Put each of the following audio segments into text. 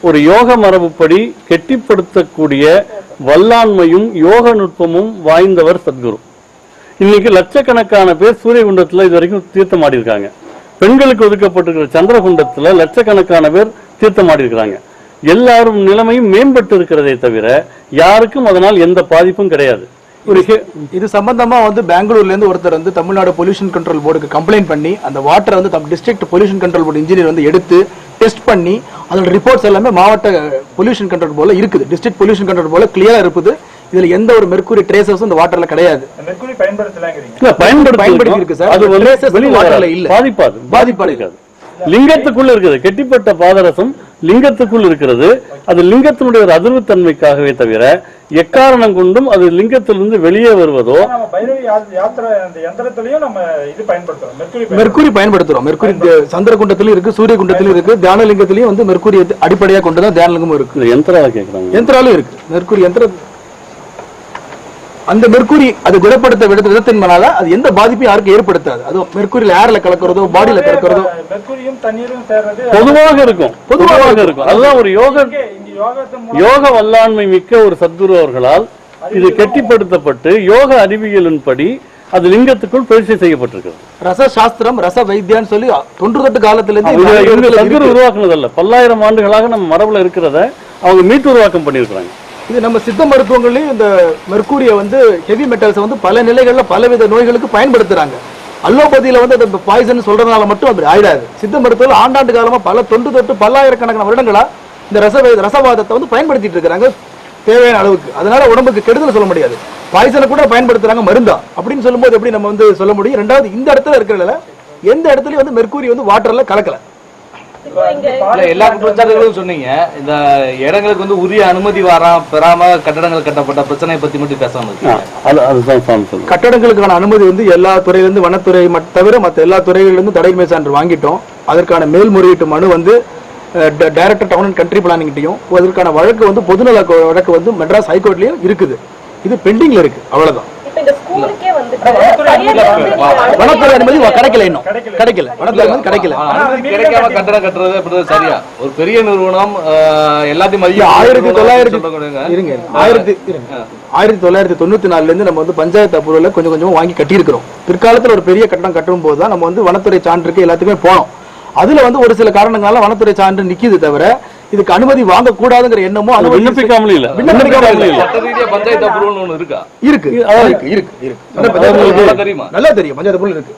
ஒரு யோக மரபுப்படி கெட்டிப்படுத்தக்கூடிய வல்லாண்மையும் யோக நுட்பமும் வாய்ந்தவர் சத்குரு. இன்னைக்கு லட்சக்கணக்கான பேர் சூரியகுண்டத்துல இது வரைக்கும் தீர்த்தமாடி இருக்காங்க. பெண்களுக்கு ஒதுக்கப்பட்டிருக்கிற சந்திரகுண்டத்துல லட்சக்கணக்கான பேர் தீர்த்தமாடி இருக்கிறாங்க. எல்லாரும் நிலைமையும் மேம்பட்டு இருக்கிறதே தவிர யாருக்கும் அதனால் எந்த பாதிப்பும் கிடையாது. இது சம்பந்தமா பெங்களூர்ல இருந்து ஒருத்தர் தமிழ்நாடு பொல்யூஷன் கண்ட்ரோல் போர்டுக்கு கம்ப்ளைண்ட் பண்ணி அந்த வாட்டரை district pollution control board engineer எடுத்து டெஸ்ட் பண்ணி அதோட ரிப்போர்ட்ஸ் எல்லாமே மாவட்ட பொல்யூஷன் கண்ட்ரோல் போர்டுல இருக்குது. டிஸ்ட்ரிக்ட் பொல்யூஷன் கண்ட்ரோல் போர்டுல கிளியரா இருக்குது. இதுல எந்த ஒரு மெர்க்குரி ட்ரேசஸ் இந்த வாட்டர்ல கிடையாது. மெர்க்குரி பயன்படுத்தலாம்ங்கறீங்க. இல்ல பயன்படுத்தி இருக்கு சார். அது வாட்டர்ல இல்ல. பாதிப்பாது. லிங்கத்துக்குள்ள இருக்குது. கெட்டிப்பட்ட பாதரசம் லிங்கத்துக்குள் இருக்கிறது. அது லிங்கத்தினுடைய ஒரு அதிர்வுத்தன்மைக்காகவே தவிர எக்காரணம் கொண்டும் அது லிங்கத்திலிருந்து வெளியே வருவதோ. மெர்க்குரி பயன்படுத்துறோம். மெர்க்குரி சந்திரகுண்டத்திலும் இருக்கு, சூரிய குண்டத்திலும் இருக்கு, தியான லிங்கத்திலையும் மெர்க்குரி அடிப்படையா கொண்டுதான் தியான லிங்கமும் இருக்கு. யந்திரால கேட்கறாங்க. யந்திராலும் இருக்கு. மெர்க்குரி யந்திரம் அந்த மெர்க்குரி அது குணப்படுத்த விதத்தினால அது எந்த பாதிப்பையும் யாருக்கும் ஏற்படுத்தாது. அது மெர்க்குரியில ஏர்ல கலக்கிறதோ பாடியில கலக்கிறதோ பொதுவாக இருக்கும். அதுதான் ஒரு யோக வல்லாண்மை மிக்க ஒரு சத்குரு அவர்களால் இது கெட்டிப்படுத்தப்பட்டு யோக அறிவியலின்படி அது லிங்கத்துக்குள் பரிசை செய்யப்பட்டிருக்கிறது. ரச சாஸ்திரம் ரச வைத்தியான்னு சொல்லி தொன்று காலத்திலிருந்து சத்குரு உருவாக்குனதல்ல, பல்லாயிரம் ஆண்டுகளாக நம்ம மரபுல இருக்கிறத அவங்க மீட்டு உருவாக்கம் பண்ணியிருக்கிறாங்க. இது நம்ம சித்த மருத்துவங்களையும் இந்த மெர்க்குரிய ஹெவி மெட்டல்ஸ் பல நிலைகள்ல பலவித நோய்களுக்கு பயன்படுத்துறாங்க. அலோபதியில அது பாய்சன் சொல்றதுனால மட்டும் அப்படி ஆயிடாது. சித்த மருத்துவத்தில் ஆண்டாண்டு காலமா பல தொட்டு பல்லாயிரக்கணக்கான வருடங்களா இந்த ரசவாதத்தை பயன்படுத்திட்டு இருக்கிறாங்க தேவையான அளவுக்கு. அதனால உடம்புக்கு கெடுதல் சொல்ல முடியாது. பாய்சனை கூட பயன்படுத்துறாங்க மருந்தா அப்படின்னு சொல்லும்போது எப்படி நம்ம சொல்ல முடியும்? ரெண்டாவது இந்த இடத்துல இருக்கிறதுல எந்த இடத்துலயும் மெர்க்குரி வாட்டர்ல கலக்கல. எல்லா குற்றச்சாட்டுகளும் சொன்னீங்க. இந்த இடங்களுக்கு உரிய அனுமதி பெறாம கட்டடங்கள் கட்டப்பட்ட பிரச்சனை பத்தி மட்டும் பேசாம கட்டடங்களுக்கான அனுமதி எல்லா துறையிலிருந்து வனத்துறை தவிர மற்ற எல்லா துறைகளிலிருந்து தடைமை சான்று வாங்கிட்டோம். அதற்கான மேல்முறையீட்டு மனு டைரக்டர் டவுன் அண்ட் கண்ட்ரி பிளானிங்டையும் அதற்கான வழக்கு பொதுநல வழக்கு மெட்ராஸ் ஹைகோர்ட்லயும் இருக்குது. இது பெண்டிங்ல இருக்கு. அவ்வளவுதான். வனத்துறை அனுமதி கிடைக்கல, இன்னும் கிடைக்கல. வனத்துறை அனுமதி கிடைக்கல. கிடைக்காம கட்டடம் கட்டுறது சரியா? ஒரு பெரிய நிறுவனம் எல்லாத்தையும் 1994 இருந்து நம்ம பஞ்சாயத்து அப்ரூவல்ல கொஞ்சம் கொஞ்சமா வாங்கி கட்டி இருக்கிறோம். பிற்காலத்துல ஒரு பெரிய கட்டடம் கட்டும் போதுதான் நம்ம வனத்துறை சான்றுக்கு எல்லாத்துக்குமே போனோம். அதுல ஒரு சில காரணங்களால வனத்துறை சான்று நிக்குது தவிர இதுக்கு அனுமதி வாங்க கூடாதுங்கிற எண்ணமோ அது விண்ணப்பிக்காமலே இல்ல. பஞ்சாயத்து அப்ரூவல் ஒன்னு இருக்கா? இருக்கு. நல்லா தெரியும். பஞ்சாயத்து அப்ரூவல் இருக்கு.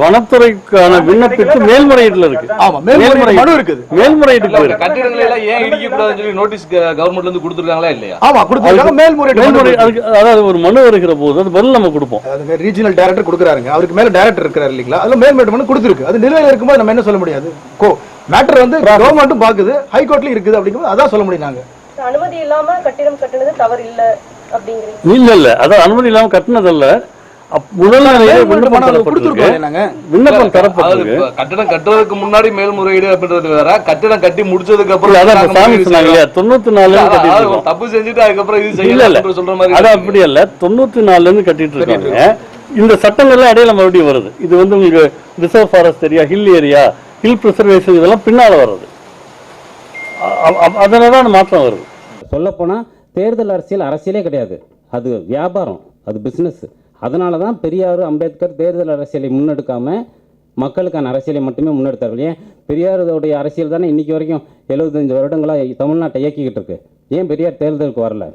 வனத்துறைக்கான விண்ணப்பிற்கு மேல்முறையீட்டுல இருக்கு. ஆமா, மேல்முறையீடு மனு இருக்குது. மேல்முறையீட்டு கட்டிடங்களை எல்லாம் ஏன் இடிக்க கூடாதுன்னு சொல்லி நோட்டீஸ் கவர்மெண்ட்ல இருந்து கொடுத்திருக்காங்களா இல்லையா? ஆமா, கொடுத்திருக்காங்க. மேல்முறையீடு அதாவது ஒரு மனு வருகிற போது அது பதில் நம்ம கொடுப்போம். அது ரீஜனல் டைரக்டர் கொடுக்குறாருங்க. அவருக்கு மேல டைரக்டர் இருக்காரு இல்லீங்களா? அதுல மேல்முறையீடு மனு கொடுத்திருக்கு. அது நிலையில இருக்கும்போது நம்ம என்ன சொல்ல முடியாது? மேட்டர் கவர்மெண்ட்டும் பாக்குது, ஹைகோர்ட்ல இருக்குது அப்படிங்கும்போது அதான் சொல்ல முடியும். நாங்க அனுமதி இல்லாம கட்டிடம் கட்டினது தவறு இல்ல அப்படிங்கறீங்க. இல்ல அதான் அனுமதி இல்லாம கட்டினதல்ல. முதல் விண்ணப்பம் தரப்பட்டிருக்கு. கட்டடம் கட்டுறதுக்கு முன்னாடி மேல்முறையீடு அப்படின்றது வேற, கட்டடம் கட்டி முடிச்சதுக்கு அப்புறம் 94 தப்பு செஞ்சுட்டு அதுக்கப்புறம் இது செய்யல சொல்ற மாதிரி. அது அப்படி அல்ல, 94 இருந்து கட்டிட்டு இருக்காங்க. இந்த சட்டங்கள்லாம் இடையில மறுபடியும் வருது. இது உங்க reserve forest area, hill area, hill preservation இதெல்லாம் பின்னால வருது. அதனாலதான் மாற்றம் வருது. சொல்லப்போனால் தேர்தல் அரசியலே கிடையாது. அது வியாபாரம், அது பிஸ்னஸ். அதனால தான் பெரியார் அம்பேத்கர் தேர்தல் அரசியலை முன்னெடுக்காம மக்களுக்கான அரசியலை மட்டுமே முன்னெடுத்தார்கள். ஏன் பெரியாருடைய அரசியல் தானே இன்னைக்கு வரைக்கும் 75 வருடங்களாக தமிழ்நாட்டை இயக்கிக்கிட்டு இருக்கு. ஏன் பெரியார் தேர்தலுக்கு வரல?